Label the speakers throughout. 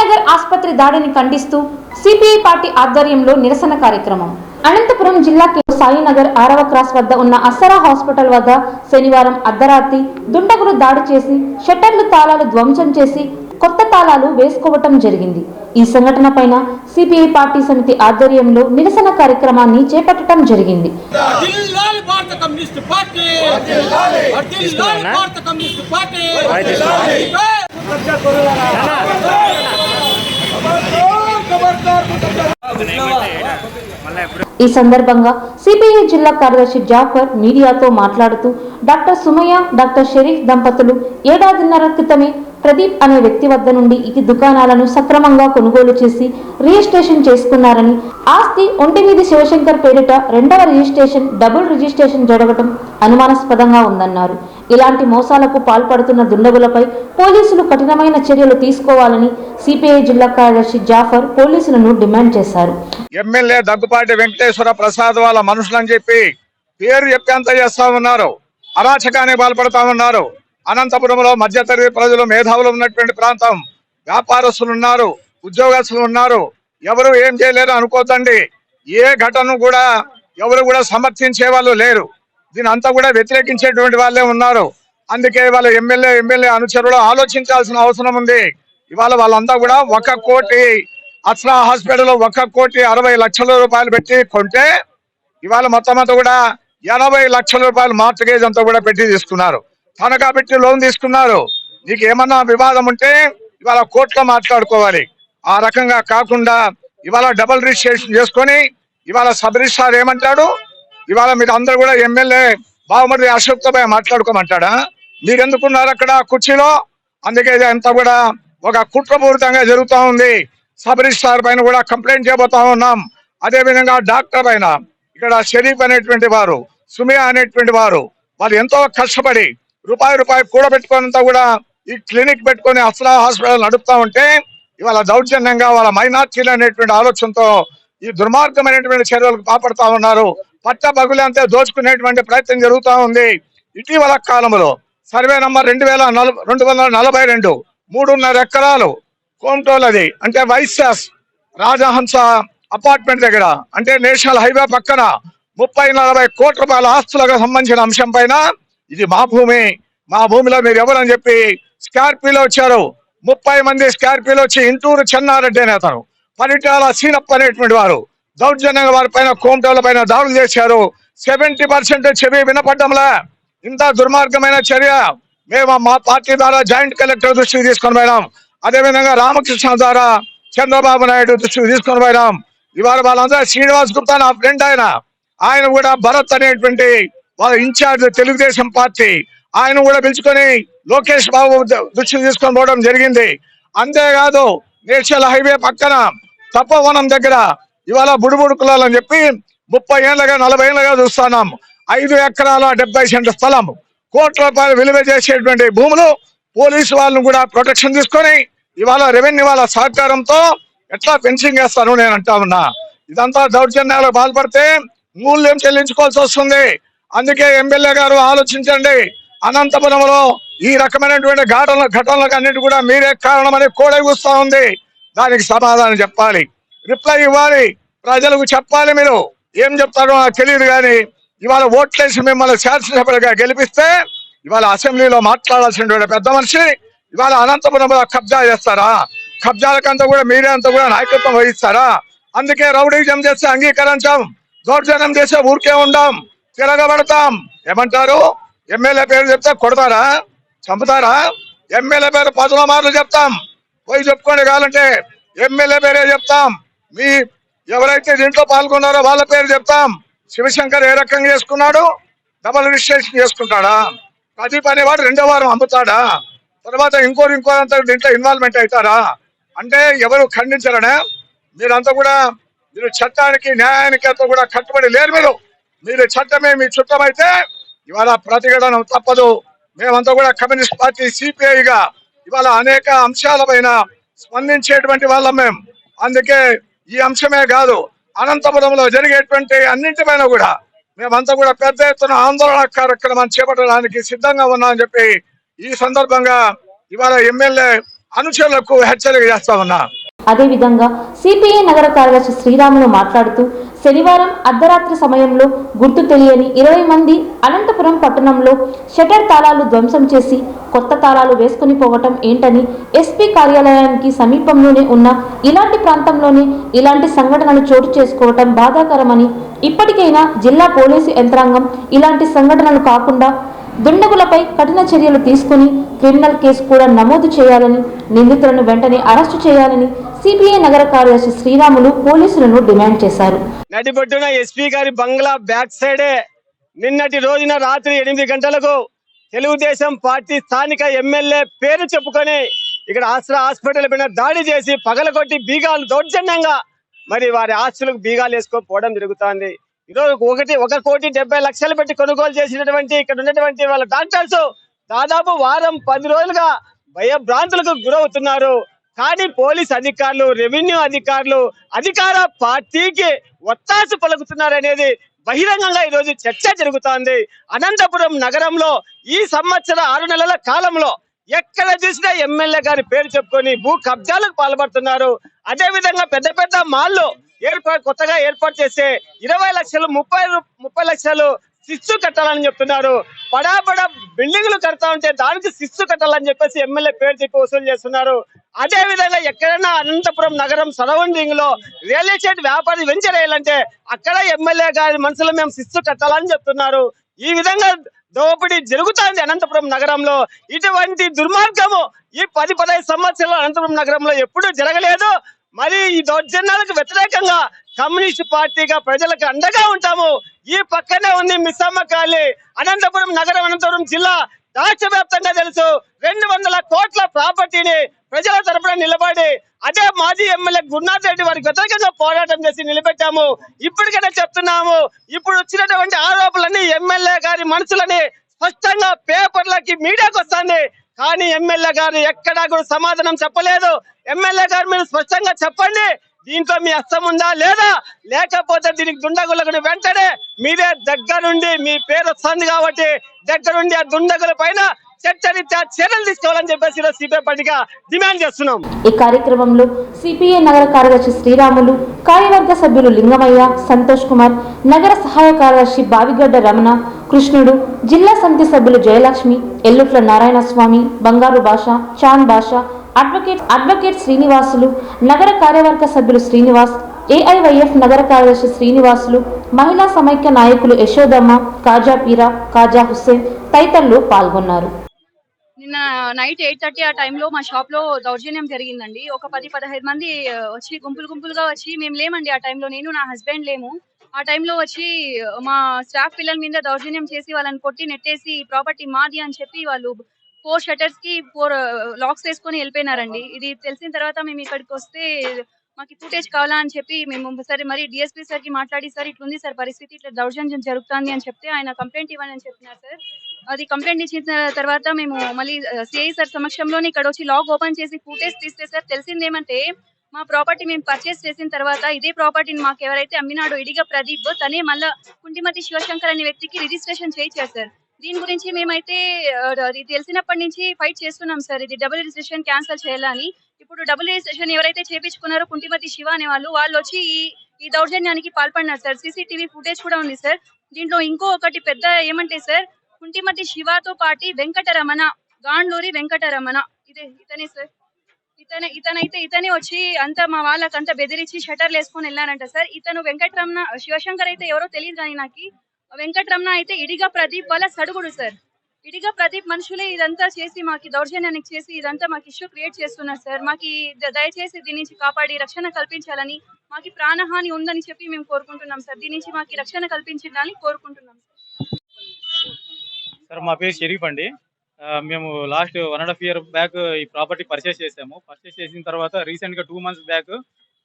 Speaker 1: సాయినగర్ ఆసుపత్రి దాడిని ఖండిస్తూ సిపిఐ పార్టీ ఆధ్వర్యంలో నిరసన కార్యక్రమం. అనంతపురం జిల్లా సాయినగర్ 6వ క్రాస్ వద్ద ఉన్న అస్సరా హాస్పిటల్ వద్ద శనివారం అర్ధరాత్రి దుండగులు దాడి చేసి షట్టర్లు తాళాలు ధ్వంసం చేసి కొత్త తాళాలు వేసుకోవటం జరిగింది. ఈ సంఘటన పైన సిపిఐ పార్టీ సమితి ఆధ్వర్యంలో నిరసన కార్యక్రమాన్ని చేపట్టడం జరిగింది. ఈ సందర్భంగా సిపిఐ జిల్లా కార్యదర్శి జాఫర్ మీడియాతో మాట్లాడుతూ డాక్టర్ సుమయ్య, డాక్టర్ షరీఫ్ దంపతులు ఏడాదిన్నర క్రితమే ప్రదీప్ అనే వ్యక్తి వద్ద నుండి ఈ దుకాణాలను సక్రమంగా కొనుగోలు చేసి రిజిస్ట్రేషన్ చేసుకున్నారని, ఆస్తి ఒంటిమీది శివశంకర్ పేరిట 2వ రిజిస్ట్రేషన్ డబుల్ రిజిస్ట్రేషన్ జరగడం అనుమానాస్పదంగా ఉందన్నారు. ఇలాంటి మోసాలకు పాల్పడుతున్న దుండగులపై పోలీసులు కఠినమైన చర్యలు తీసుకోవాలని సిపిఐ జిల్లా కార్యదర్శి జాఫర్ పోలీసులను డిమాండ్ చేశారు.
Speaker 2: ఎమ్మెల్యే దగ్గుపాటి వెంకటేశ్వర ప్రసాద్ వాళ్ళ మనుషులని చెప్పి పేరు చెప్పేంత చేస్తా ఉన్నారు, అరాచకానికి పాల్పడతా ఉన్నారు. అనంతపురంలో మధ్యతరగతి ప్రజలు, మేధావులు ఉన్నటువంటి ప్రాంతం, వ్యాపారస్తులు ఉన్నారు, ఉద్యోగస్తులు ఉన్నారు. ఎవరు ఏం చేయలేరు అనుకోతండి. ఏ ఘటనను కూడా ఎవరు కూడా సమర్థించే వాళ్ళు లేరు. దీని అంతా కూడా వ్యతిరేకించేటువంటి వాళ్ళే ఉన్నారు. అందుకే వాళ్ళ ఎమ్మెల్యే అనుచరులు ఆలోచించాల్సిన అవసరం ఉంది. ఇవాళ వాళ్ళంతా కూడా 1 కోటి అస్రా హాస్పిటల్ 1,60,00,000 పెట్టి కొంటే ఇవాళ మొత్తం అంతా కూడా 80 లక్షల రూపాయలు మార్టగేజ్ అంతా కూడా పెట్టి తీసుకున్నారు. తనఖా పెట్టి లోన్ తీసుకున్నారు. నీకు ఏమన్నా వివాదం ఉంటే ఇవాళ కోర్టులో మాట్లాడుకోవాలి. ఆ రకంగా కాకుండా ఇవాళ డబుల్ రిజిస్ట్రేషన్ చేసుకొని ఇవాళ సబ్ రిజిస్ట్రార్ ఏమంటాడు, ఇవాళ మీరు అందరూ కూడా ఎమ్మెల్యే బావమరిది అశోక్తో మాట్లాడుకోమంటాడా? మీరు ఎందుకున్నారు అక్కడ కుర్చీలో? అందుకే అంతా కూడా ఒక కుట్రపూరితంగా జరుగుతూ ఉంది. సబ్ రిజిస్ట్రార్ పైన కూడా కంప్లైంట్ చేయబోతా ఉన్నాం. అదే విధంగా డాక్టర్ పైన, ఇక్కడ షరీఫ్ అనేటువంటి వారు, సుమియా అనేటువంటి వారు, వాళ్ళు ఎంతో కష్టపడి రూపాయి కూడబెట్టుకున్నంతా కూడా ఈ క్లినిక్ పెట్టుకొని అస్రా హాస్పిటల్ నడుపుతా ఉంటే ఇవాళ దౌర్జన్యంగా వాళ్ళ మైనార్టీలు అనేటువంటి ఆలోచనతో ఈ దుర్మార్గమైనటువంటి చర్యలకు పాల్పడతా ఉన్నారు. పట్ట పగులు అంతే దోచుకునేటువంటి ప్రయత్నం జరుగుతూ ఉంది. ఇటీవల కాలంలో సర్వే నంబర్ 2242 3.5 ఎకరాలు కోమటోల్, అది అంటే వైశాస్ రాజహంస అపార్ట్మెంట్ దగ్గర, అంటే నేషనల్ హైవే పక్కన 30-40 కోట్ల రూపాయల ఆస్తులకు సంబంధించిన అంశం పైన ఇది మా భూమి, మా భూమిలో మీరు ఎవరని చెప్పి స్కార్పియోలో వచ్చారు. 30 మంది స్కార్పియోలో వచ్చి ఇంటూరు చెన్నారెడ్డి అనే అతను, పరిటాల సీనప్ప అనేటువంటి వారు దౌర్జన్యంగా వారి పైన కోమటోల పైన దాడులు చేశారు. 70% చెవి వినపడ్డంలా. ఇంత దుర్మార్గమైన చర్య మేము మా పార్టీ ద్వారా జాయింట్ కలెక్టర్ దృష్టికి తీసుకొని పోయినాం. అదేవిధంగా రామకృష్ణ ద్వారా చంద్రబాబు నాయుడు దృష్టికి తీసుకొని పోయినాం. ఇవాళ వాళ్ళందరూ శ్రీనివాస్ గుప్తా నా ఫ్రెండ్, ఆయన కూడా భరత్ అనేటువంటి వాళ్ళ ఇన్ఛార్జ్ తెలుగుదేశం పార్టీ, ఆయన కూడా పిలుచుకొని లోకేష్ బాబు దృష్టికి తీసుకొని పోవడం జరిగింది. అంతేకాదు నేషనల్ హైవే పక్కన తప్పవనం దగ్గర ఇవాళ బుడుబుడుకులని చెప్పి 30 ఏళ్ళగా 40 ఏళ్ళగా చూస్తున్నాం. 5 ఎకరాల 70 సెంట్ల స్థలం, కోట్ల రూపాయలు విలువ చేసేటువంటి భూములు, పోలీసు వాళ్ళను కూడా ప్రొటెక్షన్ తీసుకొని ఇవాళ రెవెన్యూ వాళ్ళ సహకారంతో ఎట్లా ఫెన్సింగ్ చేస్తాను నేను అంటా ఉన్నా. ఇదంతా దౌర్జన్యాలకు పాల్పడితే మూల్యం చెల్లించుకోవాల్సి వస్తుంది. అందుకే ఎమ్మెల్యే గారు ఆలోచించండి. అనంతపురంలో ఈ రకమైనటువంటి ఘటనలకు అన్నిటి కూడా మీరే కారణమని కూడగూస్తా ఉంది. దానికి సమాధానం చెప్పాలి, రిప్లై ఇవ్వాలి, ప్రజలకు చెప్పాలి. మీరు ఏం చెప్తారో నాకు తెలియదు, కానీ ఇవాళ ఓట్లేసి మిమ్మల్ని శాసనసభ్యులుగా గెలిపిస్తే ఇవాళ అసెంబ్లీలో మాట్లాడాల్సినటువంటి పెద్ద మనిషి ఇవాళ అనంతపురంలో కబ్జా చేస్తారా? కబ్జాలకంతా కూడా మీరే అంతా కూడా నాయకత్వం వహిస్తారా? అందుకే రౌడీజం చేస్తే అంగీకరించాం, దౌర్జన్యం చేస్తే ఊరికే ఉండాం, తిరగబడతాం. ఏమంటారు? ఎమ్మెల్యే పేరు చెప్తే కొడతారా, చంపుతారా? ఎమ్మెల్యే పేరు 10 మార్లు చెప్తాం, పోయి చెప్పుకోండి. కావాలంటే ఎమ్మెల్యే పేరే చెప్తాం. మీ ఎవరైతే దీంట్లో పాల్గొన్నారో వాళ్ళ పేరు చెప్తాం. శివశంకర్ ఏ రకంగా చేసుకున్నాడు? Double registration చేసుకుంటాడా? ప్రదీప్ అనేవాడు 2వ వారం అమ్ముతాడా? తర్వాత ఇంకోరంతా దీంట్లో ఇన్వాల్వ్మెంట్ అవుతారా? అంటే ఎవరు ఖండించారనే? మీరంతా కూడా మీరు చట్టానికి న్యాయానికి అంతా కూడా కట్టుబడి లేరు. మీరు చట్టమే మీ చుట్టమైతే ఇవాళ ప్రతిఘటన తప్పదు. మేమంతా కూడా కమ్యూనిస్ట్ పార్టీ సిపిఐగా ఇవాళ అనేక అంశాలపైన స్పందించేటువంటి వాళ్ళం మేము. అందుకే ఈ అంశమే కాదు, అనంతపురంలో జరిగేటువంటి అన్నింటిపైన కూడా మేమంతా కూడా పెద్ద ఎత్తున ఆందోళన కార్యక్రమాన్ని చేపట్టడానికి సిద్ధంగా ఉన్నామని చెప్పి ఈ సందర్భంగా ఇవాళ ఎమ్మెల్యే అనుచరులకు హెచ్చరిక చేస్తా ఉన్నా.
Speaker 1: అదేవిధంగా సిపిఐ నగర కార్యదర్శి శ్రీరాములు మాట్లాడుతూ శనివారం అర్ధరాత్రి సమయంలో గుర్తు తెలియని 20 మంది అనంతపురం పట్టణంలో షట్టర్ తాళాలు ధ్వంసం చేసి కొత్త తాళాలు వేసుకుని పోవటం ఏంటని, ఎస్పీ కార్యాలయానికి సమీపంలోనే ఉన్న ఇలాంటి ప్రాంతంలోనే ఇలాంటి సంఘటనలు చోటు చేసుకోవటం బాధాకరమని, ఇప్పటికైనా జిల్లా పోలీసు యంత్రాంగం ఇలాంటి సంఘటనలు కాకుండా దుండగులపై కఠిన చర్యలు తీసుకుని క్రిమినల్ కేసు కూడా నమోదు చేయాలని, నిందితులను వెంటనే అరెస్టు చేయాలని సిపిఐ నగర కార్యదర్శి శ్రీరాములు పోలీసులను డిమాండ్ చేశారు.
Speaker 3: నడిబొడ్డున ఎస్పీ గారి బంగ్లా బ్యాక్ సైడే నిన్నటి రోజున రాత్రి 8 గంటలకు తెలుగుదేశం పార్టీ స్థానిక ఎమ్మెల్యే పేరు చెప్పుకొని ఇక్కడ ఆశ్రా హాస్పిటల్ పైన దాడి చేసి పగలగొట్టి బీగాలు దౌర్జన్యంగా మరి వారి ఆస్తులకు బీగాలు వేసుకోపోవడం జరుగుతోంది. ఈరోజు 1,70,00,000 పెట్టి కొనుగోలు చేసినటువంటి ఇక్కడ ఉన్నటువంటి వాళ్ళ డాక్టర్స్ దాదాపు వారం 10 రోజులుగా భయభ్రాంతులకు గురవుతున్నారు. కానీ పోలీస్ అధికారులు, రెవెన్యూ అధికారులు అధికార పార్టీకి ఒత్తాసు పలుకుతున్నారనేది బహిరంగంగా ఈ రోజు చర్చ జరుగుతోంది. అనంతపురం నగరంలో ఈ సంవత్సర 6 నెలల కాలంలో ఎక్కడ చూసినా ఎమ్మెల్యే గారి పేరు చెప్పుకొని భూ కబ్జాలకు పాల్పడుతున్నారు. అదే విధంగా పెద్ద పెద్ద మాల్లో కొత్తగా ఏర్పాటు చేసే 20 లక్షలు 30 లక్షలు శిస్తు కట్టాలని చెప్తున్నారు. బడా బిల్డింగ్లు కడతా ఉంటే దానికి శిస్తు కట్టాలని చెప్పేసి ఎమ్మెల్యే పేరు చెప్పి వసూలు చేస్తున్నారు. అదే విధంగా ఎక్కడైనా అనంతపురం నగరం సరౌండింగ్ లో రియల్ ఎస్టేట్ వ్యాపారి వెంచర్ వేయాలంటే అక్కడ ఎమ్మెల్యే గారి మనసులో మేము శిస్తు కట్టాలని చెప్తున్నారు. ఈ విధంగా దోపిడీ జరుగుతోంది అనంతపురం నగరంలో. ఇటువంటి దుర్మార్గము ఈ 10-15 సంవత్సరాలు అనంతపురం నగరంలో ఎప్పుడూ జరగలేదు. మరి ఈ దౌర్జన్యాలకు వ్యతిరేకంగా కమ్యూనిస్ట్ పార్టీగా ప్రజలకు అండగా ఉంటాము. ఈ పక్కనే ఉంది మిస్సమ్మ కాలనీ. అనంతపురం నగరం, అనంతపురం జిల్లా రాష్ట్ర వ్యాప్తంగా తెలుసు. 200 కోట్ల ప్రాపర్టీని ప్రజల తరపున నిలబడి అదే మాజీ ఎమ్మెల్యే గురునాథ్ రెడ్డి వారికి వ్యతిరేకంగా పోరాటం చేసి నిలబెట్టాము. ఇప్పటికైనా చెప్తున్నాము, ఇప్పుడు వచ్చినటువంటి ఆరోపణలన్నీ ఎమ్మెల్యే గారి మనసులని స్పష్టంగా పేపర్లకి మీడియాకి వస్తుంది. కానీ ఎమ్మెల్యే గారు ఎక్కడా కూడా సమాధానం చెప్పలేదు. ఎమ్మెల్యే గారు మీరు స్పష్టంగా చెప్పండి, దీంట్లో మీ హస్తం ఉందా లేదా, లేకపోతే దీనికి దుండగులకు వెంటనే మీరే దగ్గరుండి, మీ పేరు వస్తుంది కాబట్టి దగ్గరుండి ఆ దుండగుల పైన చట్టరీత్యా చర్యలు తీసుకోవాలని చెప్పేసి సిపిఐ పార్టీగా డిమాండ్ చేస్తున్నాం.
Speaker 1: ఈ కార్యక్రమంలో సిపిఐ నగర కార్యదర్శి శ్రీరాములు, కార్యవర్గ సభ్యులు లింగమయ్య, సంతోష్ కుమార్, నగర సహాయ కార్యదర్శి బావిగడ్డ రమణ, కృష్ణుడు, జిల్లా సమితి సభ్యులు జయలక్ష్మి, ఎల్లుట్ల నారాయణ స్వామి, బంగారు భాష, చాంద్ భాష, అడ్వకేట్ శ్రీనివాసులు, నగర కార్యవర్గ సభ్యులు శ్రీనివాస్, ఏఐవైఎఫ్ నగర కార్యదర్శి శ్రీనివాసులు, మహిళా సమైక్య నాయకులు యశోదమ్మ, కాజా పీరా, కాజా హుస్సేన్ తదితరులు పాల్గొన్నారు.
Speaker 4: నిన్న నైట్ 8:30 ఆ టైంలో మా షాప్ లో దౌర్జన్యం జరిగిందండి. ఒక 10-15 మంది వచ్చి గుంపులుగా వచ్చి, మేము లేమండి ఆ టైంలో, నేను నా హస్బెండ్ లేము. ఆ టైంలో వచ్చి మా స్టాఫ్ పిల్లల మీద దౌర్జన్యం చేసి వాళ్ళని కొట్టి నెట్టేసి ప్రాపర్టీ మాది అని చెప్పి వాళ్ళు 4 షట్టర్స్ కి 4 లాక్స్ వేసుకొని వెళ్ళిపోయినారండి. ఇది తెలిసిన తర్వాత మేము ఇక్కడికి వస్తే మాకు ఫుటేజ్ కావాలా అని చెప్పి మేము సరే మరి డిఎస్పీ సార్ కి మాట్లాడి, సార్ ఇట్లుంది సార్ పరిస్థితి, ఇట్లా దౌర్జన్యం జరుగుతుంది అని చెప్తే ఆయన కంప్లైంట్ ఇవ్వని అని చెప్పినారు సార్. అది కంప్లైంట్ ఇచ్చిన తర్వాత మేము మళ్ళీ సిఐ సార్ సమక్షంలోనే ఇక్కడ వచ్చి లాక్ ఓపెన్ చేసి ఫుటేజ్ తీస్తే సార్ తెలిసిందేమంటే, మా ప్రాపర్టీ మేము పర్చేస్ చేసిన తర్వాత ఇదే ప్రాపర్టీని మాకు ఎవరైతే అమ్మినాడో ఇడిగా ప్రదీప్, తనే మళ్ళా కుంటిమతి శివశంకర్ అనే వ్యక్తికి రిజిస్ట్రేషన్ చేయించారు సార్. దీని గురించి మేమైతే అది తెలిసినప్పటి నుంచి ఫైట్ చేస్తున్నాం సార్, ఇది డబుల్ రిజిస్ట్రేషన్ క్యాన్సిల్ చేయాలని. ఇప్పుడు డబుల్ రిజిస్ట్రేషన్ ఎవరైతే చేపించుకున్నారో కుంటిమతి శివ అనే వాళ్ళు వచ్చి ఈ దౌర్జన్యానికి పాల్పడినారు సార్. సీసీటీవీ ఫుటేజ్ కూడా ఉంది సార్. దీంట్లో ఇంకో ఒకటి పెద్ద ఏమంటే సార్, కుంటిమతి శివతో పాటి వెంకటరమణ, గాండ్లూరి వెంకటరమణ, ఇతనే సార్. ఇతనే వచ్చి అంతా మా వాళ్ళకంతా బెదిరించి షటర్లు వేసుకొని వెళ్ళారంట సార్. ఇతను వెంకటరమణ, శివశంకర్ అయితే ఎవరో తెలియదు కానీ నాకు, వెంకటరమణ అయితే ఇడిగా ప్రదీప్ వాళ్ళ సడుగుడు సార్. ఇడిగా ప్రదీప్ మనుషులే ఇదంతా చేసి మాకు దౌర్జన్యానికి చేసి ఇదంతా మాకు ఇష్యూ క్రియేట్ చేస్తున్నారు సార్. మాకు దయచేసి దీని నుంచి కాపాడి రక్షణ కల్పించాలని, మాకు ప్రాణహాని ఉందని చెప్పి మేము కోరుకుంటున్నాం సార్. దీని నుంచి మాకు రక్షణ కల్పించాలని కోరుకుంటున్నాం
Speaker 5: సార్. మా పేరు షరీఫ్ అండి. మేము లాస్ట్ 1.5 year బ్యాక్ ఈ ప్రాపర్టీ పర్చేస్ చేసాము. పర్చేస్ చేసిన తర్వాత రీసెంట్గా 2 months బ్యాక్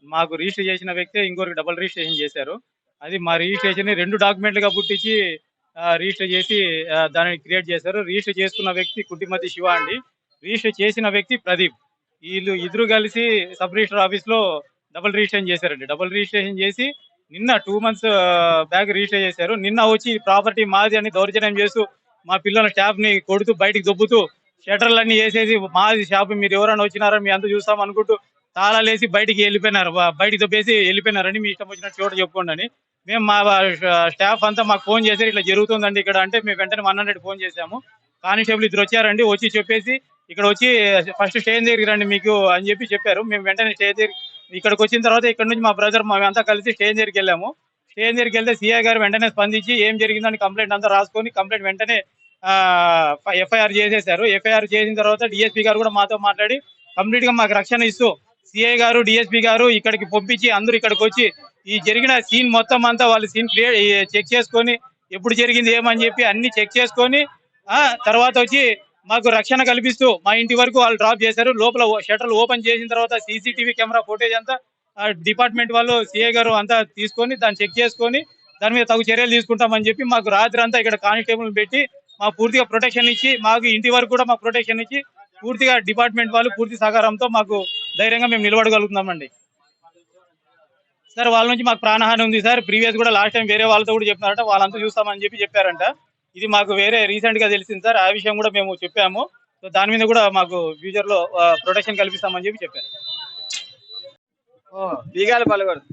Speaker 5: మాకు రిజిస్టర్ చేసిన వ్యక్తి ఇంకొకరికి డబుల్ రిజిస్ట్రేషన్ చేశారు. అది మా రిజిస్ట్రేషన్ 2 డాక్యుమెంట్లుగా పుట్టించి రిజిస్టర్ చేసి దాన్ని క్రియేట్ చేశారు. రిజిస్టర్ చేసుకున్న వ్యక్తి కుంటిమతి శివ అండి, రిజిస్టర్ చేసిన వ్యక్తి ప్రదీప్. వీళ్ళు ఇద్దరు కలిసి సబ్ రిజిస్టర్ ఆఫీస్లో డబుల్ రిజిస్ట్రేషన్ చేశారండి. డబుల్ రిజిస్ట్రేషన్ చేసి నిన్న 2 months బ్యాక్ రిజిస్టర్ చేశారు. నిన్న వచ్చి ప్రాపర్టీ మాది అని దౌర్జన్యం చేస్తూ మా పిల్లల స్టాఫ్ ని కొడుతూ బయటికి దొబ్బుతూ షటర్లన్నీ వేసేసి మాది షాప్, మీరు ఎవరైనా వచ్చినారా మీ అంతా చూస్తాం అనుకుంటూ తాళాలేసి బయటికి వెళ్ళిపోయినారు, బయటికి తప్పేసి వెళ్ళిపోయినారని మీ ఇష్టం వచ్చినట్టు చోట చెప్పుకోండి అని. మేము మా స్టాఫ్ అంతా మాకు ఫోన్ చేశారు, ఇట్లా జరుగుతుందండి ఇక్కడ అంటే మేము వెంటనే 100 ఫోన్ చేశాము. కానిస్టేబుల్ ఇద్దరు వచ్చారండి, వచ్చి చెప్పేసి ఇక్కడ వచ్చి ఫస్ట్ స్టేషన్ దగ్గరికి రండి మీకు అని చెప్పి చెప్పారు. మేము వెంటనే స్టేజ్ దగ్గర ఇక్కడికి వచ్చిన తర్వాత ఇక్కడ నుంచి మా బ్రదర్ మేమంతా కలిసి స్టేజ్ దగ్గరికి వెళ్ళాము. స్టేజ్ దగ్గరికి వెళ్తే సిఐ గారు వెంటనే స్పందించి ఏం జరిగిందని కంప్లైంట్ అంతా రాసుకొని కంప్లైంట్ వెంటనే ఎఫ్ఐఆర్ చేసేశారు. ఎఫ్ఐఆర్ చేసిన తర్వాత డిఎస్పీ గారు కూడా మాతో మాట్లాడి కంప్లీట్ గా మాకు రక్షణ ఇస్తూ సిఐ గారు డిఎస్పీ గారు ఇక్కడికి పంపించి అందరూ ఇక్కడికి వచ్చి ఈ జరిగిన సీన్ మొత్తం అంతా వాళ్ళు సీన్ క్లియర్ చెక్ చేసుకొని ఎప్పుడు జరిగింది ఏమని చెప్పి అన్ని చెక్ చేసుకొని తర్వాత వచ్చి మాకు రక్షణ కల్పిస్తూ మా ఇంటి వరకు వాళ్ళు డ్రాప్ చేశారు. లోపల షట్టర్లు ఓపెన్ చేసిన తర్వాత సీసీటీవీ కెమెరా ఫుటేజ్ అంతా డిపార్ట్మెంట్ వాళ్ళు సిఐ గారు అంతా తీసుకొని దాన్ని చెక్ చేసుకొని దాని మీద తగు చర్యలు తీసుకుంటామని చెప్పి మాకు రాత్రి అంతా ఇక్కడ కానిస్టేబుల్ పెట్టి మా పూర్తిగా ప్రొటెక్షన్ ఇచ్చి మాకు ఇంటి వరకు కూడా మాకు ప్రొటెక్షన్ ఇచ్చి పూర్తిగా డిపార్ట్మెంట్ వాళ్ళు పూర్తి సహకారంతో మాకు ధైర్యంగా మేము నిలబడగలుగుతున్నామండి. సార్ వాళ్ళ నుంచి మాకు ప్రాణహాని ఉంది సార్. ప్రీవియస్ కూడా లాస్ట్ టైం వేరే వాళ్ళతో కూడా చెప్పినారంట, వాళ్ళంతా చూస్తామని చెప్పి చెప్పారంట. ఇది మాకు వేరే రీసెంట్ గా తెలిసింది సార్. ఆ విషయం కూడా మేము చెప్పాము. సో దాని మీద కూడా మాకు ఫ్యూచర్ లో ప్రొటెక్షన్ కల్పిస్తామని చెప్పి చెప్పారు.
Speaker 3: బీగాలు పలగొడదు.